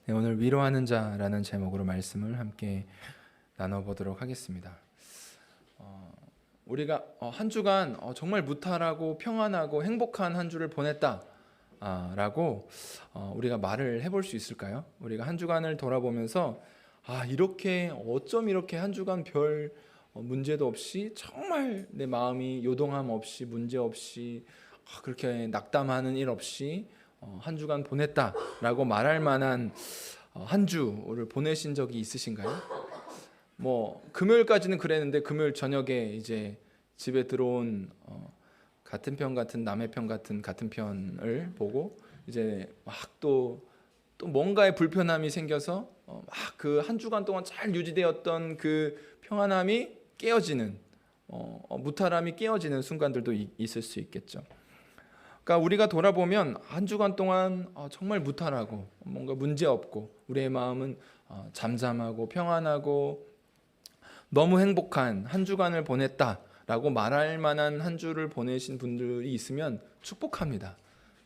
네, 오늘 위로하는 자라는 제목으로 말씀을 함께 나눠보도록 하겠습니다. 우리가 한 주간 정말 무탈하고 평안하고 행복한 한 주를 보냈다라고 우리가 말을 해볼 수 있을까요? 우리가 한 주간을 돌아보면서 이렇게 어쩜 이렇게 한 주간 별 문제도 없이 정말 내 마음이 요동함 없이 문제 없이 그렇게 낙담하는 일 없이 한 주간 보냈다라고 말할 만한 한 주를 보내신 적이 있으신가요? 뭐 금요일까지는 그랬는데 금요일 저녁에 이제 집에 들어온 같은 편 같은 남의 편 같은 편을 보고 이제 막 또 뭔가의 불편함이 생겨서 막 그 한 주간 동안 잘 유지되었던 그 평안함이 깨어지는 무탈함이 깨어지는 순간들도 있을 수 있겠죠. 그러니까 우리가 돌아보면 한 주간 동안 정말 무탈하고 뭔가 문제 없고 우리의 마음은 잠잠하고 평안하고 너무 행복한 한 주간을 보냈다라고 말할 만한 한 주를 보내신 분들이 있으면 축복합니다.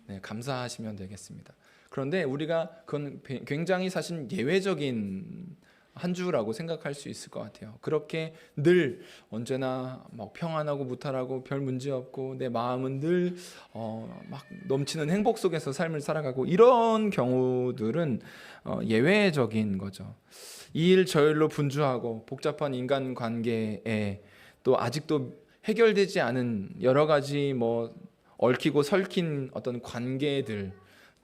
네, 감사하시면 되겠습니다. 그런데 우리가 그건 굉장히 사실 예외적인 한 주라고 생각할 수 있을 것 같아요. 그렇게 늘 언제나 막 평안하고 무탈하고 별 문제 없고 내 마음은 늘 막 넘치는 행복 속에서 삶을 살아가고 이런 경우들은 예외적인 거죠. 이 일 저 일로 분주하고 복잡한 인간 관계에 또 아직도 해결되지 않은 여러 가지 뭐 얽히고 설킨 어떤 관계들,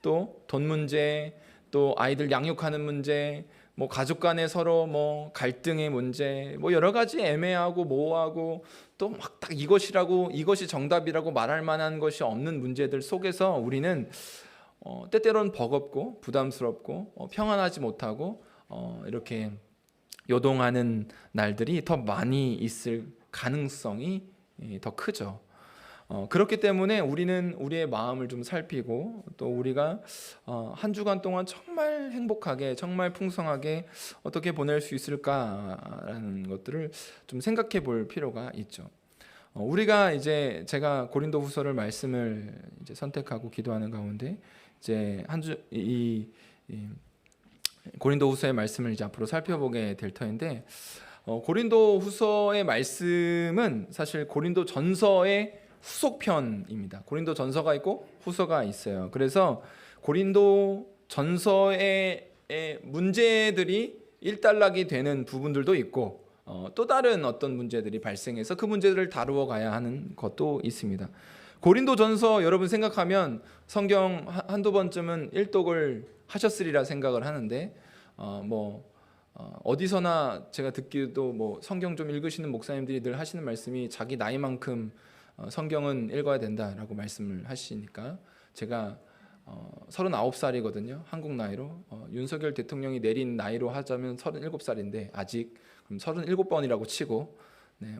또 돈 문제, 또 아이들 양육하는 문제, 뭐 가족 간에 서로 뭐 갈등의 문제, 뭐 여러 가지 애매하고 모호하고 또 막 딱 이것이 정답이라고 말할 만한 것이 없는 문제들 속에서 우리는 때때로는 버겁고 부담스럽고 평안하지 못하고 이렇게 요동하는 날들이 더 많이 있을 가능성이 더 크죠. 그렇기 때문에 우리는 우리의 마음을 좀 살피고 또 우리가 한 주간 동안 정말 행복하게 정말 풍성하게 어떻게 보낼 수 있을까라는 것들을 좀 생각해 볼 필요가 있죠. 우리가 이제 제가 고린도후서를 말씀을 이제 선택하고 기도하는 가운데 이제 이 고린도후서의 말씀을 이제 앞으로 살펴보게 될 터인데 고린도후서의 말씀은 사실 고린도전서의 후속편입니다. 고린도전서가 있고 후서가 있어요. 그래서 고린도전서의 문제들이 일단락이 되는 부분들도 있고 또 다른 어떤 문제들이 발생해서 그 문제들을 다루어 가야 하는 것도 있습니다. 고린도전서 여러분 생각하면 성경 한두 번쯤은 일독을 하셨으리라 생각을 하는데 어디서나 제가 듣기도 뭐 성경 좀 읽으시는 목사님들이 늘 하시는 말씀이 자기 나이만큼 성경은 읽어야 된다라고 말씀을 하시니까 제가 39살이거든요. 한국 나이로 윤석열 대통령이 내린 나이로 하자면 37살인데 아직 그럼 37번이라고 치고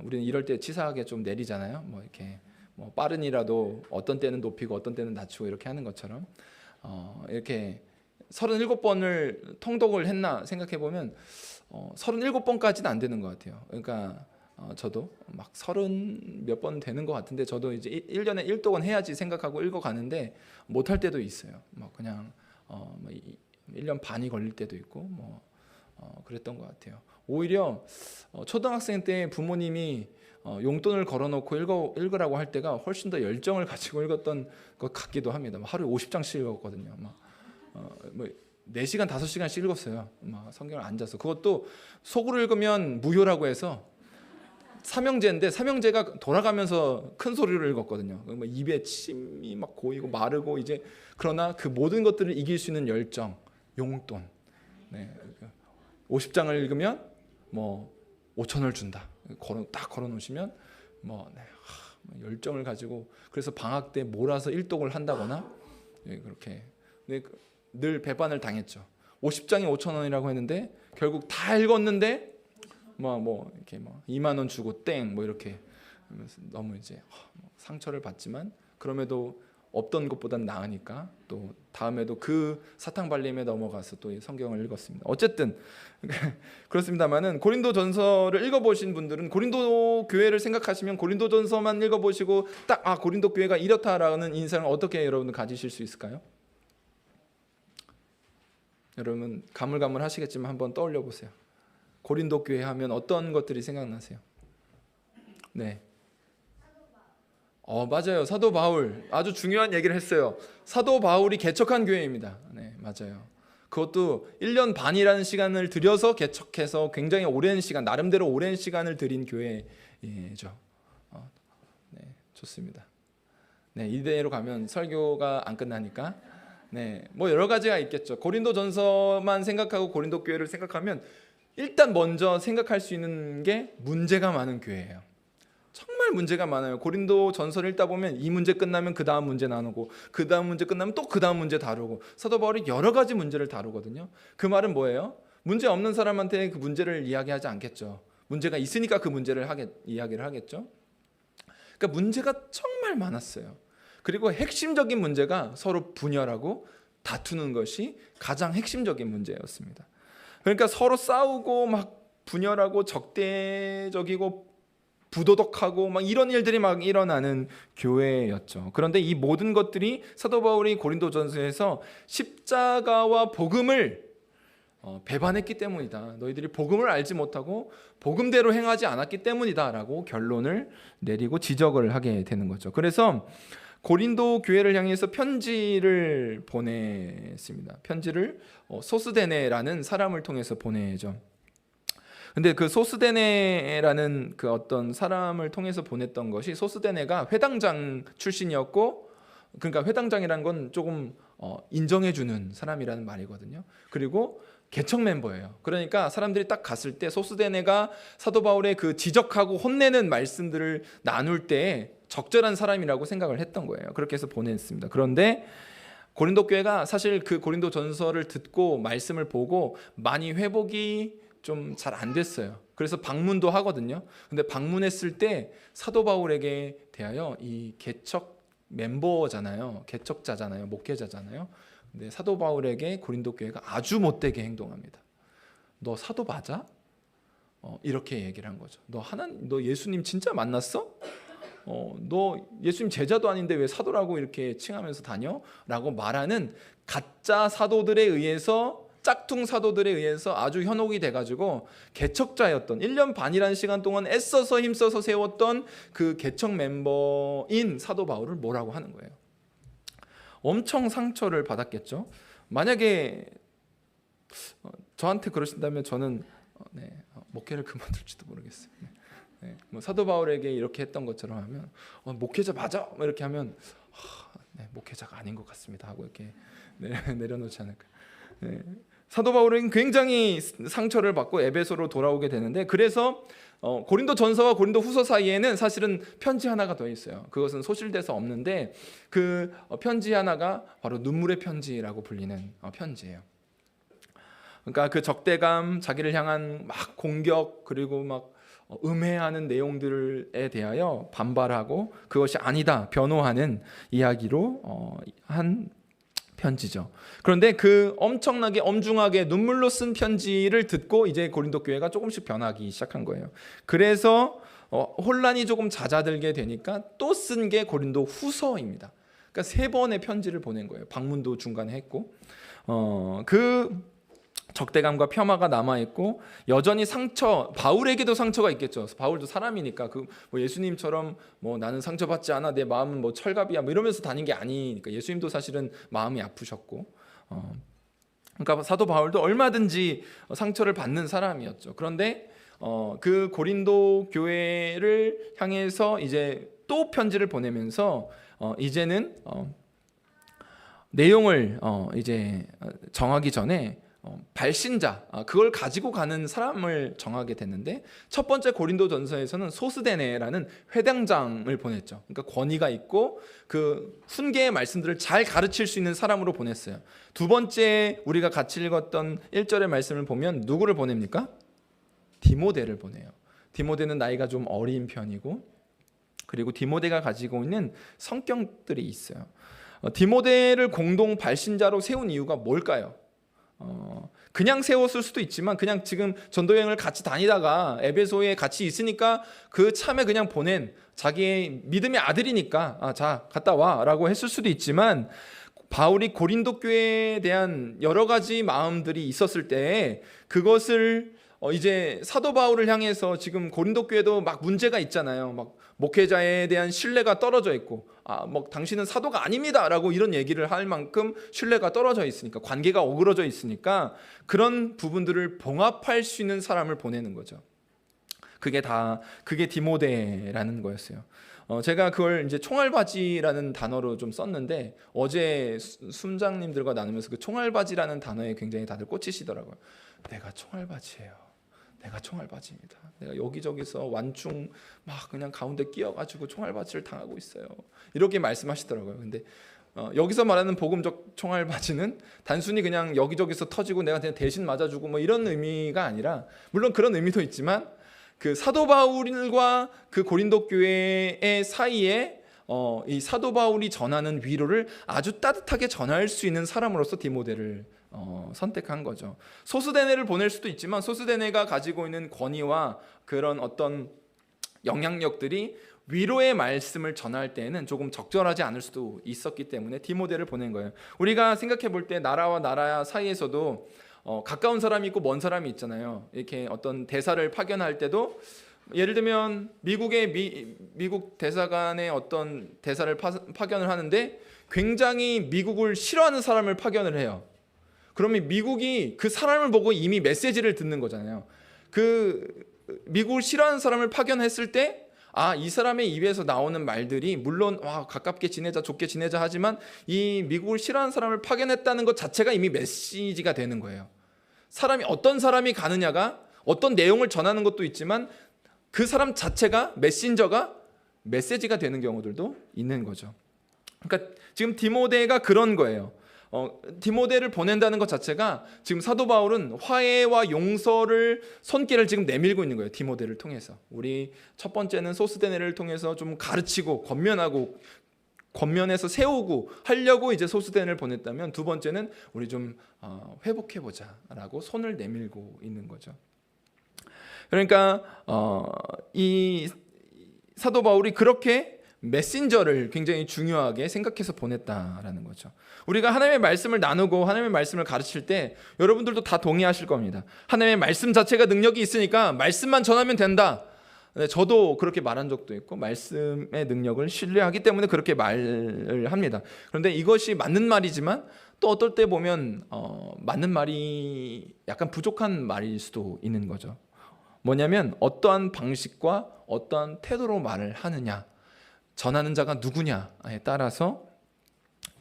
우리는 이럴 때 치사하게 좀 내리잖아요. 뭐 이렇게 뭐 빠른이라도 어떤 때는 높이고 어떤 때는 낮추고 이렇게 하는 것처럼 이렇게 37번을 통독을 했나 생각해 보면 37번까지는 안 되는 것 같아요. 그러니까 저도 막 30 몇 번 되는 것 같은데 저도 이제 1년에 1독은 해야지 생각하고 읽어가는데 못할 때도 있어요. 뭐 그냥 1년 반이 걸릴 때도 있고 그랬던 것 같아요. 오히려 초등학생 때 부모님이 용돈을 걸어놓고 읽으라고 할 때가 훨씬 더 열정을 가지고 읽었던 것 같기도 합니다. 하루에 50장씩 읽었거든요. 4시간 5시간씩 읽었어요. 성경을 앉아서. 그것도 속으로 읽으면 무효라고 해서 삼형제인데 삼형제가 돌아가면서 큰 소리로 읽었거든요. 입에 침이 막 고이고 마르고 이제 그러나 그 모든 것들을 이길 수 있는 열정, 용돈. 50장을 읽으면 5,000원을 준다. 딱 걸어놓으시면 열정을 가지고 그래서 방학 때 몰아서 일독을 한다거나 그렇게 늘 배반을 당했죠. 50장이 5,000원이라고 했는데 결국 다 읽었는데 이렇게 2만 원 주고 땡 이렇게 너무 이제 상처를 받지만 그럼에도 없던 것보단 나으니까 또 다음에도 그 사탕 발림에 넘어가서 또 성경을 읽었습니다. 어쨌든 그렇습니다만은 고린도전서를 읽어보신 분들은 고린도 교회를 생각하시면 고린도전서만 읽어보시고 딱 고린도 교회가 이렇다라는 인상을 어떻게 여러분들 가지실 수 있을까요? 여러분 가물가물하시겠지만 한번 떠올려 보세요. 고린도 교회 하면 어떤 것들이 생각나세요? 네. 맞아요. 사도 바울 아주 중요한 얘기를 했어요. 사도 바울이 개척한 교회입니다. 네, 맞아요. 그것도 1년 반이라는 시간을 들여서 개척해서 굉장히 오랜 시간, 나름대로 오랜 시간을 들인 교회죠. 네, 좋습니다. 네, 이대로 가면 설교가 안 끝나니까 네, 뭐 여러 가지가 있겠죠. 고린도전서만 생각하고 고린도 교회를 생각하면 일단 먼저 생각할 수 있는 게 문제가 많은 교회예요. 정말 문제가 많아요. 고린도 전서를 읽다 보면 이 문제 끝나면 그 다음 문제 나누고 그 다음 문제 끝나면 또 그 다음 문제 다루고 사도 바울이 여러 가지 문제를 다루거든요. 그 말은 뭐예요? 문제 없는 사람한테 그 문제를 이야기하지 않겠죠. 문제가 있으니까 그 문제를 이야기를 하겠죠. 그러니까 문제가 정말 많았어요. 그리고 핵심적인 문제가 서로 분열하고 다투는 것이 가장 핵심적인 문제였습니다. 그러니까 서로 싸우고 막 분열하고 적대적이고 부도덕하고 막 이런 일들이 막 일어나는 교회였죠. 그런데 이 모든 것들이 사도 바울이 고린도전서에서 십자가와 복음을 배반했기 때문이다. 너희들이 복음을 알지 못하고 복음대로 행하지 않았기 때문이다라고 결론을 내리고 지적을 하게 되는 거죠. 그래서 고린도 교회를 향해서 편지를 보냈습니다. 편지를 소스데네라는 사람을 통해서 보내죠. 근데 그 소스데네라는 그 어떤 사람을 통해서 보냈던 것이, 소스데네가 회당장 출신이었고, 그러니까 회당장이라는 건 조금 인정해주는 사람이라는 말이거든요. 그리고 개척 멤버예요. 그러니까 사람들이 딱 갔을 때 소스데네가 사도 바울의 그 지적하고 혼내는 말씀들을 나눌 때 적절한 사람이라고 생각을 했던 거예요. 그렇게 해서 보냈습니다. 그런데 고린도 교회가 사실 그 고린도 전서를 듣고 말씀을 보고 많이 회복이 좀 잘 안 됐어요. 그래서 방문도 하거든요. 근데 방문했을 때 사도 바울에게 대하여 이 개척 멤버잖아요. 개척자잖아요. 목회자잖아요. 근데 사도 바울에게 고린도 교회가 아주 못되게 행동합니다. 너 사도 맞아? 이렇게 얘기를 한 거죠. 너 예수님 진짜 만났어? 너 예수님 제자도 아닌데 왜 사도라고 이렇게 칭하면서 다녀? 라고 말하는 가짜 사도들에 의해서, 짝퉁 사도들에 의해서 아주 현혹이 돼가지고 개척자였던 1년 반이라는 시간 동안 애써서 힘써서 세웠던 그 개척 멤버인 사도 바울을 뭐라고 하는 거예요. 엄청 상처를 받았겠죠. 만약에 저한테 그러신다면 저는 목회를 그만둘지도 모르겠어요. 뭐 사도 바울에게 이렇게 했던 것처럼 하면 목회자 맞아? 이렇게 하면 목회자가 아닌 것 같습니다 하고 이렇게 내려놓지 않을까. 사도 바울은 굉장히 상처를 받고 에베소로 돌아오게 되는데, 그래서 고린도 전서와 고린도 후서 사이에는 사실은 편지 하나가 더 있어요. 그것은 소실돼서 없는데 그 편지 하나가 바로 눈물의 편지라고 불리는 편지예요. 그러니까 그 적대감, 자기를 향한 막 공격, 그리고 막 음해하는 내용들에 대하여 반발하고 그것이 아니다 변호하는 이야기로 한 편지죠. 그런데 그 엄청나게 엄중하게 눈물로 쓴 편지를 듣고 이제 고린도 교회가 조금씩 변하기 시작한 거예요. 그래서 혼란이 조금 잦아들게 되니까 또 쓴 게 고린도 후서입니다. 그러니까 3번의 편지를 보낸 거예요. 방문도 중간에 했고, 그 적대감과 폄하가 남아있고 여전히 바울에게도 상처가 있겠죠. 바울도 사람이니까 뭐 예수님처럼 뭐 나는 상처받지 않아, 내 마음은 뭐 철갑이야 뭐 이러면서 다닌 게 아니니까 예수님도 사실은 마음이 아프셨고, 그러니까 사도 바울도 얼마든지 상처를 받는 사람이었죠. 그런데 그 고린도 교회를 향해서 이제 또 편지를 보내면서 이제는 내용을 이제 정하기 전에 발신자, 그걸 가지고 가는 사람을 정하게 됐는데, 첫 번째 고린도전서에서는 소스데네라는 회당장을 보냈죠. 그러니까 권위가 있고 그 훈계의 말씀들을 잘 가르칠 수 있는 사람으로 보냈어요. 두 번째 우리가 같이 읽었던 1절의 말씀을 보면 누구를 보냅니까? 디모데를 보내요. 디모데는 나이가 좀 어린 편이고, 그리고 디모데가 가지고 있는 성격들이 있어요. 디모데를 공동 발신자로 세운 이유가 뭘까요? 그냥 세웠을 수도 있지만 그냥 지금 전도여행을 같이 다니다가 에베소에 같이 있으니까 그 참에 그냥 보낸 자기의 믿음의 아들이니까 자 갔다 와 라고 했을 수도 있지만, 바울이 고린도 교회에 대한 여러 가지 마음들이 있었을 때 그것을 이제 사도 바울을 향해서 지금 고린도 교회도 막 문제가 있잖아요. 막 목회자에 대한 신뢰가 떨어져 있고, 뭐 당신은 사도가 아닙니다라고 이런 얘기를 할 만큼 신뢰가 떨어져 있으니까, 관계가 어그러져 있으니까 그런 부분들을 봉합할 수 있는 사람을 보내는 거죠. 그게 디모데라는 거였어요. 제가 그걸 이제 총알바지라는 단어로 좀 썼는데, 어제 순장님들과 나누면서 그 총알바지라는 단어에 굉장히 다들 꽂히시더라고요. 내가 총알바지예요. 내가 총알바지입니다. 내가 여기저기서 완충 막 그냥 가운데 끼어가지고 총알바지를 당하고 있어요. 이렇게 말씀하시더라고요. 근데 여기서 말하는 복음적 총알바지는 단순히 그냥 여기저기서 터지고 내가 그냥 대신 맞아주고 뭐 이런 의미가 아니라, 물론 그런 의미도 있지만 그 사도 바울과 그 고린도 교회의 사이에 이 사도 바울이 전하는 위로를 아주 따뜻하게 전할 수 있는 사람으로서 디모데를 선택한 거죠. 소스데네를 보낼 수도 있지만 소스데네가 가지고 있는 권위와 그런 어떤 영향력들이 위로의 말씀을 전할 때에는 조금 적절하지 않을 수도 있었기 때문에 디모데를 보낸 거예요. 우리가 생각해 볼 때 나라와 나라 사이에서도 가까운 사람이 있고 먼 사람이 있잖아요. 이렇게 어떤 대사를 파견할 때도, 예를 들면 미국 대사관의 어떤 대사를 파견을 하는데 굉장히 미국을 싫어하는 사람을 파견을 해요. 그러면 미국이 그 사람을 보고 이미 메시지를 듣는 거잖아요. 그 미국을 싫어하는 사람을 파견했을 때, 이 사람의 입에서 나오는 말들이 물론 가깝게 지내자, 좋게 지내자 하지만 이 미국을 싫어하는 사람을 파견했다는 것 자체가 이미 메시지가 되는 거예요. 어떤 사람이 가느냐가 어떤 내용을 전하는 것도 있지만 그 사람 자체가 메신저가 메시지가 되는 경우들도 있는 거죠. 그러니까 지금 디모데가 그런 거예요. 디모데를 보낸다는 것 자체가 지금 사도 바울은 화해와 용서를 손길을 지금 내밀고 있는 거예요. 디모데를 통해서. 우리 첫 번째는 소스데네를 통해서 좀 가르치고 권면해서 세우고 하려고 이제 소스데네를 보냈다면, 두 번째는 우리 좀 회복해보자라고 손을 내밀고 있는 거죠. 그러니까 이 사도 바울이 그렇게 메신저를 굉장히 중요하게 생각해서 보냈다라는 거죠. 우리가 하나님의 말씀을 나누고 하나님의 말씀을 가르칠 때 여러분들도 다 동의하실 겁니다. 하나님의 말씀 자체가 능력이 있으니까 말씀만 전하면 된다. 저도 그렇게 말한 적도 있고 말씀의 능력을 신뢰하기 때문에 그렇게 말을 합니다. 그런데 이것이 맞는 말이지만 또 어떨 때 보면 맞는 말이 약간 부족한 말일 수도 있는 거죠. 뭐냐면 어떠한 방식과 어떠한 태도로 말을 하느냐, 전하는 자가 누구냐에 따라서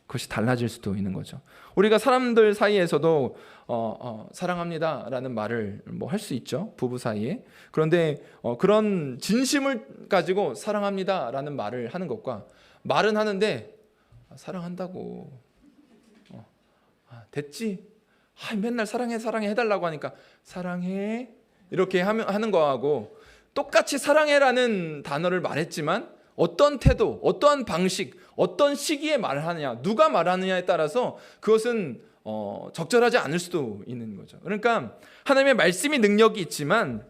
그것이 달라질 수도 있는 거죠. 우리가 사람들 사이에서도 사랑합니다라는 말을 뭐 할 수 있죠, 부부 사이에. 그런데 그런 진심을 가지고 사랑합니다라는 말을 하는 것과, 말은 하는데 사랑한다고 됐지? 맨날 사랑해 해달라고 하니까 사랑해 이렇게 하는 거하고 똑같이 사랑해라는 단어를 말했지만 어떤 태도, 어떠한 방식, 어떤 시기에 말을 하느냐, 누가 말하느냐에 따라서 그것은 적절하지 않을 수도 있는 거죠. 그러니까 하나님의 말씀이 능력이 있지만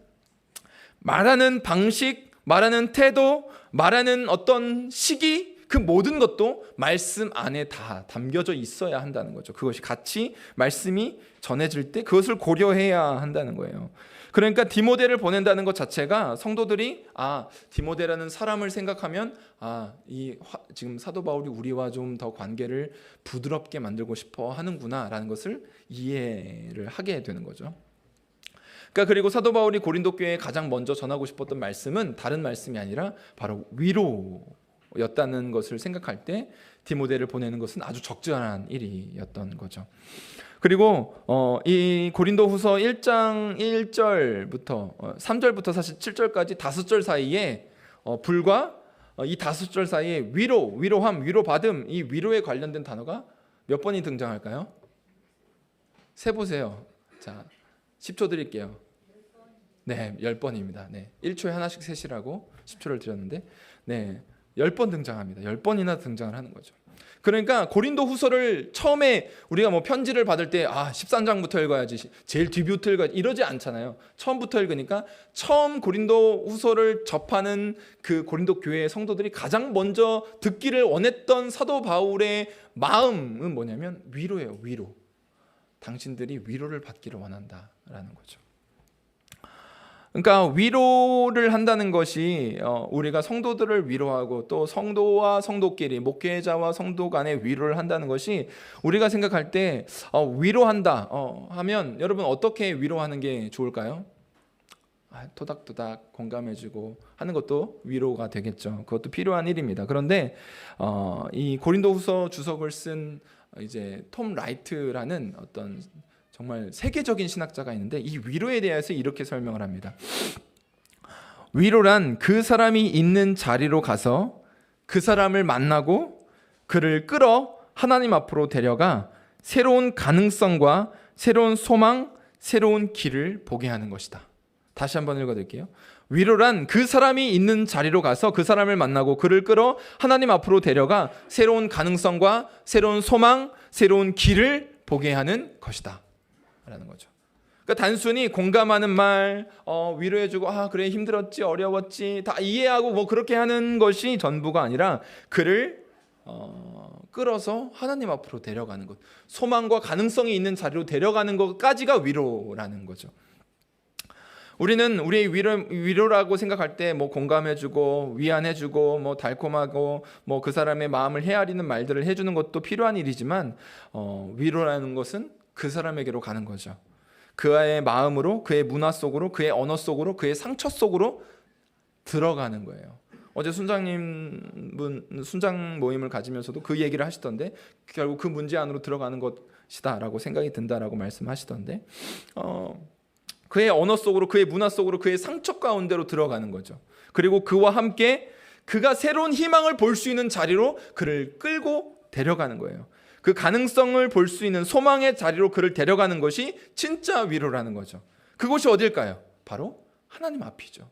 말하는 방식, 말하는 태도, 말하는 어떤 시기, 그 모든 것도 말씀 안에 다 담겨져 있어야 한다는 거죠. 그것이 같이 말씀이 전해질 때 그것을 고려해야 한다는 거예요. 그러니까 디모데를 보낸다는 것 자체가 성도들이 디모데라는 사람을 생각하면 지금 사도 바울이 우리와 좀 더 관계를 부드럽게 만들고 싶어 하는구나라는 것을 이해를 하게 되는 거죠. 그러니까 그리고 사도 바울이 고린도 교회에 가장 먼저 전하고 싶었던 말씀은 다른 말씀이 아니라 바로 위로였다는 것을 생각할 때 디모데를 보내는 것은 아주 적절한 일이었던 거죠. 그리고 이 고린도후서 1장 1절부터 3절부터 사실 7절까지 5절 사이에 불과 이 5절 사이에 위로함, 위로받음, 이 위로에 관련된 단어가 몇 번이 등장할까요? 세보세요. 자, 10초 드릴게요. 네, 10번입니다. 네, 1초에 하나씩 세시라고 10초를 드렸는데 10번 등장합니다. 10번이나 등장을 하는 거죠. 그러니까 고린도 후서를 처음에 우리가 뭐 편지를 받을 때 13장부터 읽어야지, 제일 뒤부터 읽어야지 이러지 않잖아요. 처음부터 읽으니까 처음 고린도 후서를 접하는 그 고린도 교회의 성도들이 가장 먼저 듣기를 원했던 사도 바울의 마음은 뭐냐면 위로예요. 위로. 당신들이 위로를 받기를 원한다라는 거죠. 그러니까 위로를 한다는 것이 우리가 성도들을 위로하고 또 성도와 성도끼리, 목회자와 성도 간의 위로를 한다는 것이 우리가 생각할 때 위로한다 하면 여러분 어떻게 위로하는 게 좋을까요? 토닥토닥 공감해주고 하는 것도 위로가 되겠죠. 그것도 필요한 일입니다. 그런데 이 고린도후서 주석을 쓴 이제 톰 라이트라는 어떤 정말 세계적인 신학자가 있는데 이 위로에 대해서 이렇게 설명을 합니다. 위로란 그 사람이 있는 자리로 가서 그 사람을 만나고 그를 끌어 하나님 앞으로 데려가 새로운 가능성과 새로운 소망, 새로운 길을 보게 하는 것이다. 다시 한번 읽어드릴게요. 위로란 그 사람이 있는 자리로 가서 그 사람을 만나고 그를 끌어 하나님 앞으로 데려가 새로운 가능성과 새로운 소망, 새로운 길을 보게 하는 것이다 라는 거죠. 그러니까 단순히 공감하는 말, 위로해주고 그래 힘들었지 어려웠지 다 이해하고 뭐 그렇게 하는 것이 전부가 아니라 그를 끌어서 하나님 앞으로 데려가는 것, 소망과 가능성이 있는 자리로 데려가는 것까지가 위로라는 거죠. 우리는 우리의 위로라고 생각할 때 뭐 공감해주고 위안해주고 뭐 달콤하고 뭐 그 사람의 마음을 헤아리는 말들을 해주는 것도 필요한 일이지만 위로라는 것은 그 사람에게로 가는 거죠. 그의 마음으로, 그의 문화 속으로, 그의 언어 속으로, 그의 상처 속으로 들어가는 거예요. 어제 순장 모임을 가지면서도 그 얘기를 하시던데 결국 그 문제 안으로 들어가는 것이다라고 생각이 든다라고 말씀하시던데 그의 언어 속으로, 그의 문화 속으로, 그의 상처 가운데로 들어가는 거죠. 그리고 그와 함께 그가 새로운 희망을 볼 수 있는 자리로 그를 끌고 데려가는 거예요. 그 가능성을 볼 수 있는 소망의 자리로 그를 데려가는 것이 진짜 위로라는 거죠. 그곳이 어딜까요? 바로 하나님 앞이죠.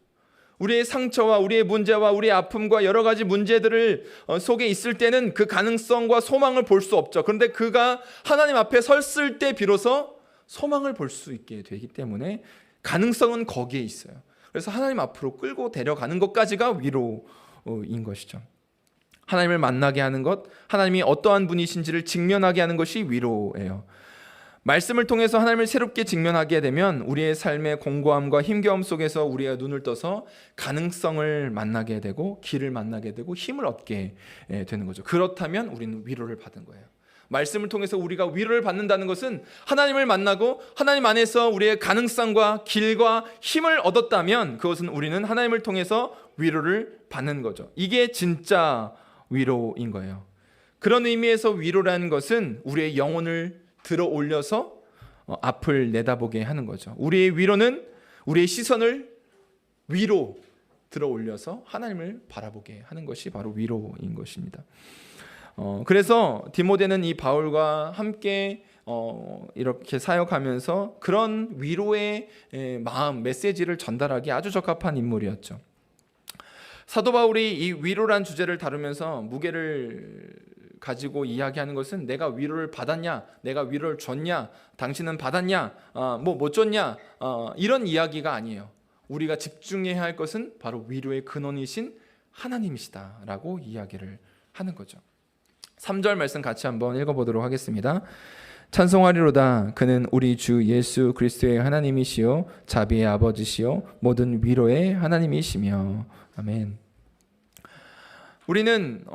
우리의 상처와 우리의 문제와 우리의 아픔과 여러 가지 문제들을 속에 있을 때는 그 가능성과 소망을 볼 수 없죠. 그런데 그가 하나님 앞에 섰을 때 비로소 소망을 볼 수 있게 되기 때문에 가능성은 거기에 있어요. 그래서 하나님 앞으로 끌고 데려가는 것까지가 위로인 것이죠. 하나님을 만나게 하는 것, 하나님이 어떠한 분이신지를 직면하게 하는 것이 위로예요. 말씀을 통해서 하나님을 새롭게 직면하게 되면 우리의 삶의 공고함과 힘겨움 속에서 우리가 눈을 떠서 가능성을 만나게 되고 길을 만나게 되고 힘을 얻게 되는 거죠. 그렇다면 우리는 위로를 받은 거예요. 말씀을 통해서 우리가 위로를 받는다는 것은 하나님을 만나고 하나님 안에서 우리의 가능성과 길과 힘을 얻었다면 그것은 우리는 하나님을 통해서 위로를 받는 거죠. 이게 진짜 위로인 거예요. 그런 의미에서 위로라는 것은 우리의 영혼을 들어 올려서 앞을 내다보게 하는 거죠. 우리의 위로는 우리의 시선을 위로 들어 올려서 하나님을 바라보게 하는 것이 바로 위로인 것입니다. 그래서 디모데는 이 바울과 함께 이렇게 사역하면서 그런 위로의 마음, 메시지를 전달하기 아주 적합한 인물이었죠. 사도 바울이 이 위로란 주제를 다루면서 무게를 가지고 이야기하는 것은 내가 위로를 받았냐, 내가 위로를 줬냐, 당신은 받았냐, 못 줬냐, 이런 이야기가 아니에요. 우리가 집중해야 할 것은 바로 위로의 근원이신 하나님이시다라고 이야기를 하는 거죠. 3절 말씀 같이 한번 읽어보도록 하겠습니다. 찬송하리로다. 그는 우리 주 예수 그리스도의 하나님이시요 자비의 아버지시요 모든 위로의 하나님이시며. 아멘. 우리는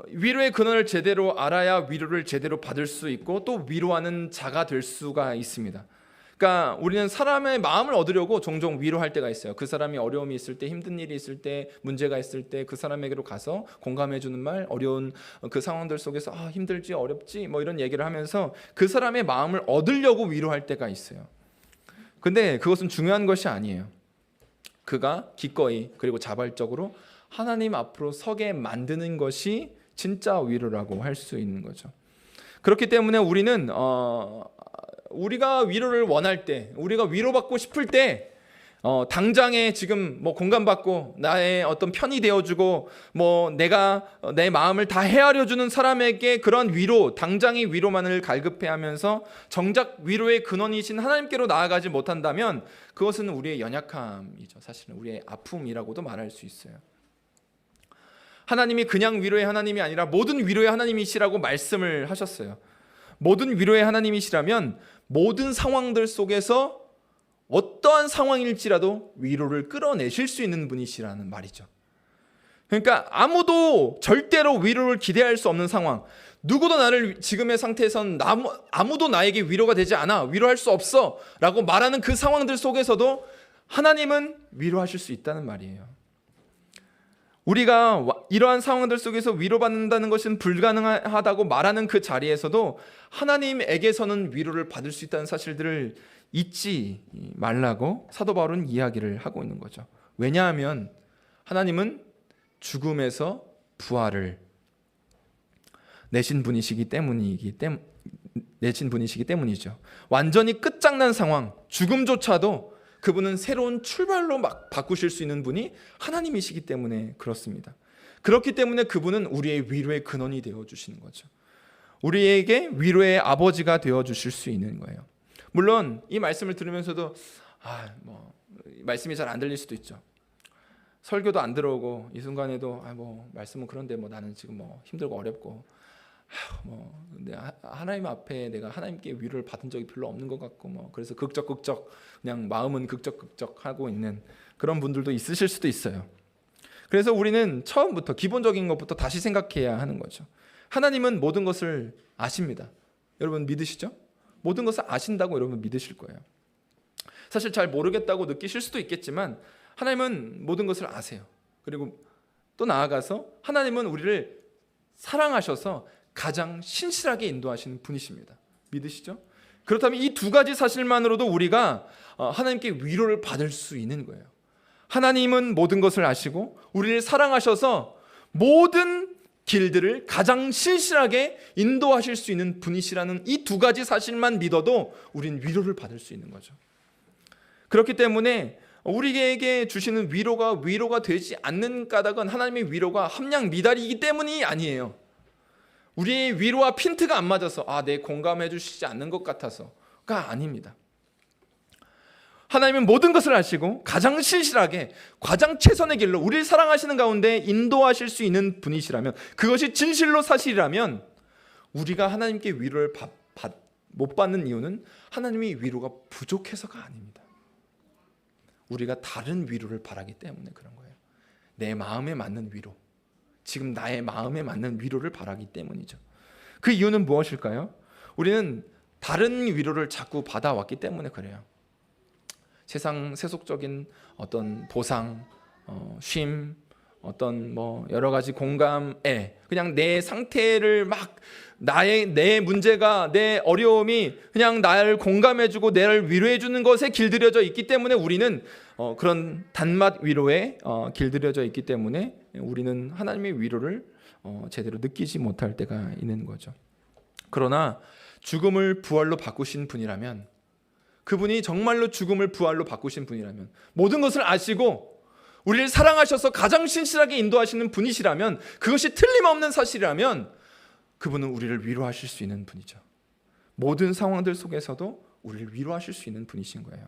위로의 근원을 제대로 알아야 위로를 제대로 받을 수 있고 또 위로하는 자가 될 수가 있습니다. 그러니까 우리는 사람의 마음을 얻으려고 종종 위로할 때가 있어요. 그 사람이 어려움이 있을 때, 힘든 일이 있을 때, 문제가 있을 때 그 사람에게로 가서 공감해 주는 말, 어려운 그 상황들 속에서 힘들지 어렵지 뭐 이런 얘기를 하면서 그 사람의 마음을 얻으려고 위로할 때가 있어요. 근데 그것은 중요한 것이 아니에요. 그가 기꺼이 그리고 자발적으로 하나님 앞으로 서게 만드는 것이 진짜 위로라고 할 수 있는 거죠. 그렇기 때문에 우리는 우리가 위로를 원할 때, 우리가 위로받고 싶을 때 당장에 지금 뭐 공감받고 나의 어떤 편이 되어주고 뭐 내가 내 마음을 다 헤아려주는 사람에게 그런 위로, 당장의 위로만을 갈급해하면서 정작 위로의 근원이신 하나님께로 나아가지 못한다면 그것은 우리의 연약함이죠. 사실은 우리의 아픔이라고도 말할 수 있어요. 하나님이 그냥 위로의 하나님이 아니라 모든 위로의 하나님이시라고 말씀을 하셨어요. 모든 위로의 하나님이시라면 모든 상황들 속에서 어떠한 상황일지라도 위로를 끌어내실 수 있는 분이시라는 말이죠. 그러니까 아무도 절대로 위로를 기대할 수 없는 상황, 누구도 나를 지금의 상태에선 아무도 나에게 위로가 되지 않아, 위로할 수 없어 라고 말하는 그 상황들 속에서도 하나님은 위로하실 수 있다는 말이에요. 우리가 이러한 상황들 속에서 위로받는다는 것은 불가능하다고 말하는 그 자리에서도 하나님에게서는 위로를 받을 수 있다는 사실들을 잊지 말라고 사도 바울은 이야기를 하고 있는 거죠. 왜냐하면 하나님은 죽음에서 부활을 내신 분이시기 때문이죠. 완전히 끝장난 상황, 죽음조차도 그분은 새로운 출발로 막 바꾸실 수 있는 분이 하나님이시기 때문에 그렇습니다. 그렇기 때문에 그분은 우리의 위로의 근원이 되어주시는 거죠. 우리에게 위로의 아버지가 되어주실 수 있는 거예요. 물론 이 말씀을 들으면서도 말씀이 잘 안 들릴 수도 있죠. 설교도 안 들어오고 이 순간에도 말씀은 그런데 나는 지금 힘들고 어렵고 하나님 앞에 내가 하나님께 위로를 받은 적이 별로 없는 것 같고 그래서 극적극적 그냥 마음은 극적극적 하고 있는 그런 분들도 있으실 수도 있어요. 그래서 우리는 처음부터 기본적인 것부터 다시 생각해야 하는 거죠. 하나님은 모든 것을 아십니다. 여러분 믿으시죠? 모든 것을 아신다고 여러분 믿으실 거예요. 사실 잘 모르겠다고 느끼실 수도 있겠지만 하나님은 모든 것을 아세요. 그리고 또 나아가서 하나님은 우리를 사랑하셔서 가장 신실하게 인도하시는 분이십니다. 믿으시죠? 그렇다면 이 두 가지 사실만으로도 우리가 하나님께 위로를 받을 수 있는 거예요. 하나님은 모든 것을 아시고 우리를 사랑하셔서 모든 길들을 가장 신실하게 인도하실 수 있는 분이시라는 이 두 가지 사실만 믿어도 우린 위로를 받을 수 있는 거죠. 그렇기 때문에 우리에게 주시는 위로가 되지 않는 까닭은 하나님의 위로가 함량 미달이기 때문이 아니에요. 우리의 위로와 핀트가 안 맞아서 내 공감해 주시지 않는 것 같아서가 아닙니다. 하나님은 모든 것을 아시고 가장 신실하게 가장 최선의 길로 우리를 사랑하시는 가운데 인도하실 수 있는 분이시라면, 그것이 진실로 사실이라면 우리가 하나님께 위로를 못 받는 이유는 하나님의 위로가 부족해서가 아닙니다. 우리가 다른 위로를 바라기 때문에 그런 거예요. 내 마음에 맞는 위로, 지금 나의 마음에 맞는 위로를 바라기 때문이죠. 그 이유는 무엇일까요? 우리는 다른 위로를 자꾸 받아왔기 때문에 그래요. 세상 세속적인 어떤 보상, 쉼, 어떤 여러 가지 공감에 그냥 내 상태를 막 내 문제가, 내 어려움이 그냥 나를 공감해주고 나를 위로해주는 것에 길들여져 있기 때문에 우리는 그런 단맛 위로에 길들여져 있기 때문에 우리는 하나님의 위로를 제대로 느끼지 못할 때가 있는 거죠. 그러나 죽음을 부활로 바꾸신 분이라면, 그분이 정말로 죽음을 부활로 바꾸신 분이라면, 모든 것을 아시고 우리를 사랑하셔서 가장 신실하게 인도하시는 분이시라면, 그것이 틀림없는 사실이라면 그분은 우리를 위로하실 수 있는 분이죠. 모든 상황들 속에서도 우리를 위로하실 수 있는 분이신 거예요.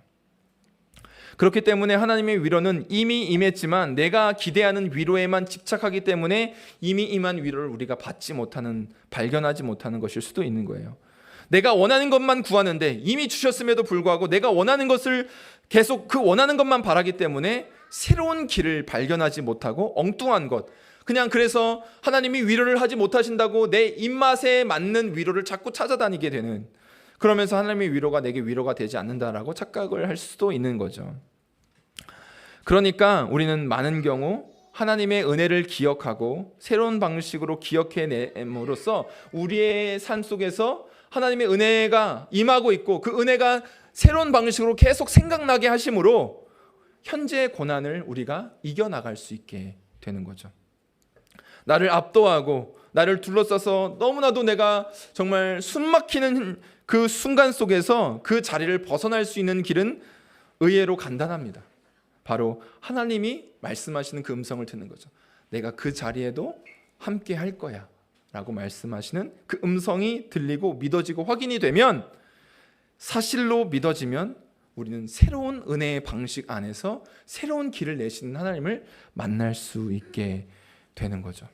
그렇기 때문에 하나님의 위로는 이미 임했지만 내가 기대하는 위로에만 집착하기 때문에 이미 임한 위로를 우리가 발견하지 못하는 것일 수도 있는 거예요. 내가 원하는 것만 구하는데 이미 주셨음에도 불구하고 내가 원하는 것을 계속 그 원하는 것만 바라기 때문에 새로운 길을 발견하지 못하고 엉뚱한 것, 그냥 그래서 하나님이 위로를 하지 못하신다고 내 입맛에 맞는 위로를 자꾸 찾아다니게 되는, 그러면서 하나님의 위로가 내게 위로가 되지 않는다라고 착각을 할 수도 있는 거죠. 그러니까 우리는 많은 경우 하나님의 은혜를 기억하고 새로운 방식으로 기억해냄으로써 우리의 삶 속에서 하나님의 은혜가 임하고 있고 그 은혜가 새로운 방식으로 계속 생각나게 하심으로 현재의 고난을 우리가 이겨나갈 수 있게 되는 거죠. 나를 압도하고 나를 둘러싸서 너무나도 내가 정말 숨막히는 그 순간 속에서 그 자리를 벗어날 수 있는 길은 의외로 간단합니다. 바로 하나님이 말씀하시는 그 음성을 듣는 거죠. 내가 그 자리에도 함께 할 거야 라고 말씀하시는 그 음성이 들리고 믿어지고 확인이 되면, 사실로 믿어지면 우리는 새로운 은혜의 방식 안에서 새로운 길을 내시는 하나님을 만날 수 있게 되는 거죠.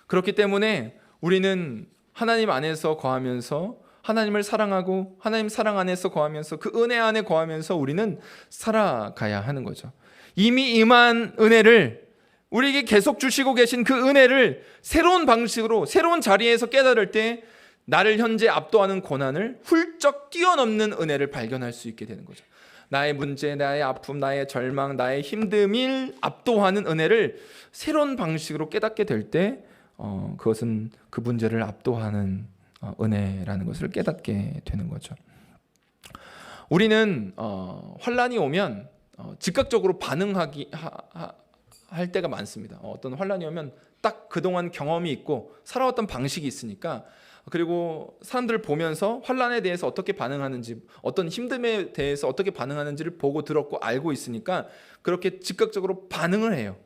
그렇기 때문에 우리는 하나님 안에서 거하면서 하나님을 사랑하고 하나님 사랑 안에서 거하면서 그 은혜 안에 거하면서 우리는 살아가야 하는 거죠. 이미 임한 은혜를, 우리에게 계속 주시고 계신 그 은혜를 새로운 방식으로 새로운 자리에서 깨달을 때 나를 현재 압도하는 고난을 훌쩍 뛰어넘는 은혜를 발견할 수 있게 되는 거죠. 나의 문제, 나의 아픔, 나의 절망, 나의 힘듦을 압도하는 은혜를 새로운 방식으로 깨닫게 될 때 그것은 그 문제를 압도하는 은혜라는 것을 깨닫게 되는 거죠. 우리는 환난이 오면 즉각적으로 할 때가 많습니다. 어떤 환난이 오면 딱 그동안 경험이 있고 살아왔던 방식이 있으니까, 그리고 사람들을 보면서 환난에 대해서 어떻게 반응하는지, 어떤 힘듦에 대해서 어떻게 반응하는지를 보고 들었고 알고 있으니까 그렇게 즉각적으로 반응을 해요.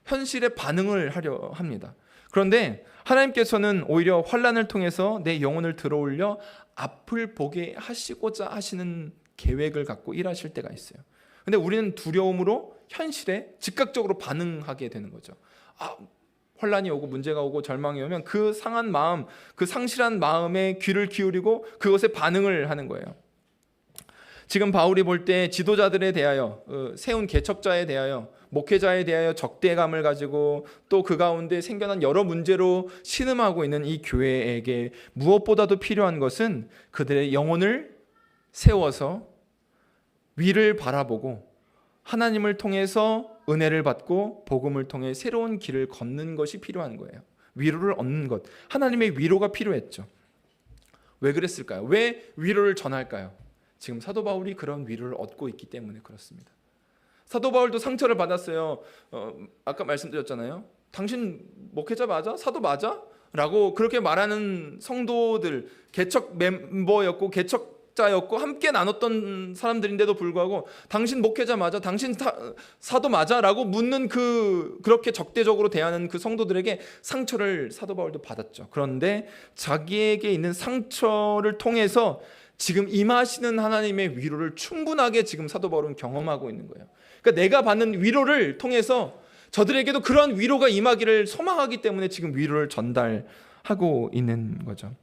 현실에 반응을 하려 합니다. 그런데 하나님께서는 오히려 환난을 통해서 내 영혼을 들어올려 앞을 보게 하시고자 하시는 계획을 갖고 일하실 때가 있어요. 근데 우리는 두려움으로 현실에 즉각적으로 반응하게 되는 거죠. 환난이 오고 문제가 오고 절망이 오면 그 상한 마음, 그 상실한 마음에 귀를 기울이고 그것에 반응을 하는 거예요. 지금 바울이 볼 때 지도자들에 대하여, 세운 개척자에 대하여, 목회자에 대하여 적대감을 가지고 또 그 가운데 생겨난 여러 문제로 신음하고 있는 이 교회에게 무엇보다도 필요한 것은 그들의 영혼을 세워서 위를 바라보고 하나님을 통해서 은혜를 받고 복음을 통해 새로운 길을 걷는 것이 필요한 거예요. 위로를 얻는 것, 하나님의 위로가 필요했죠. 왜 그랬을까요? 왜 위로를 전할까요? 지금 사도 바울이 그런 위로를 얻고 있기 때문에 그렇습니다. 사도 바울도 상처를 받았어요. 아까 말씀드렸잖아요. 당신 목회자 맞아? 사도 맞아? 라고 그렇게 말하는 성도들, 개척 멤버였고 개척자였고 함께 나눴던 사람들인데도 불구하고 당신 목회자 맞아? 당신 사도 맞아? 라고 묻는 그렇게 적대적으로 대하는 그 성도들에게 상처를 사도 바울도 받았죠. 그런데 자기에게 있는 상처를 통해서 지금 임하시는 하나님의 위로를 충분하게 지금 사도 바울은 경험하고 있는 거예요. 그러니까 내가 받는 위로를 통해서 저들에게도 그런 위로가 임하기를 소망하기 때문에 지금 위로를 전달하고 있는 거죠.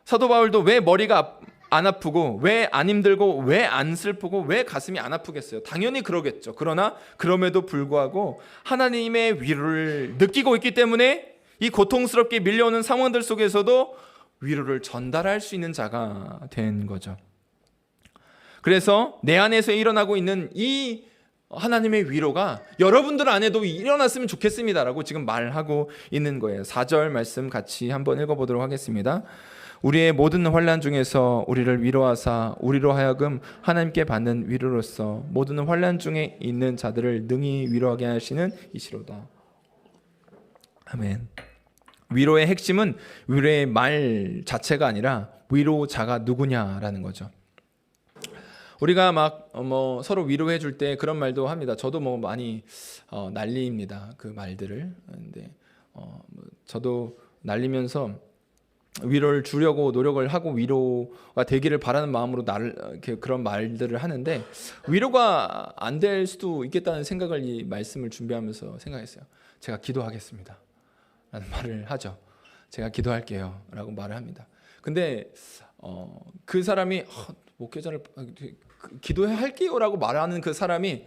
사도 바울도 왜 머리가 안 아프고 왜 안 힘들고 왜 안 슬프고 왜 가슴이 안 아프겠어요? 당연히 그러겠죠. 그러나 그럼에도 불구하고 하나님의 위로를 느끼고 있기 때문에 이 고통스럽게 밀려오는 상황들 속에서도 위로를 전달할 수 있는 자가 된 거죠. 그래서 내 안에서 일어나고 있는 이 하나님의 위로가 여러분들 안에도 일어났으면 좋겠습니다라고 지금 말하고 있는 거예요. 4절 말씀 같이 한번 읽어보도록 하겠습니다. 우리의 모든 환난 중에서 우리를 위로하사 우리로 하여금 하나님께 받는 위로로서 모든 환난 중에 있는 자들을 능히 위로하게 하시는 이시로다. 아멘. 위로의 핵심은 위로의 말 자체가 아니라 위로자가 누구냐라는 거죠. 우리가 막 서로 위로해 줄 때 그런 말도 합니다. 저도 많이 날립니다. 그 말들을. 근데 저도 날리면서 위로를 주려고 노력을 하고 위로가 되기를 바라는 마음으로 그런 말들을 하는데, 위로가 안 될 수도 있겠다는 생각을 이 말씀을 준비하면서 생각했어요. 제가 기도하겠습니다 라는 말을 하죠. 제가 기도할게요 라고 말을 합니다. 근데 그 사람이 목회자를 기도할게요 라고 말하는 그 사람이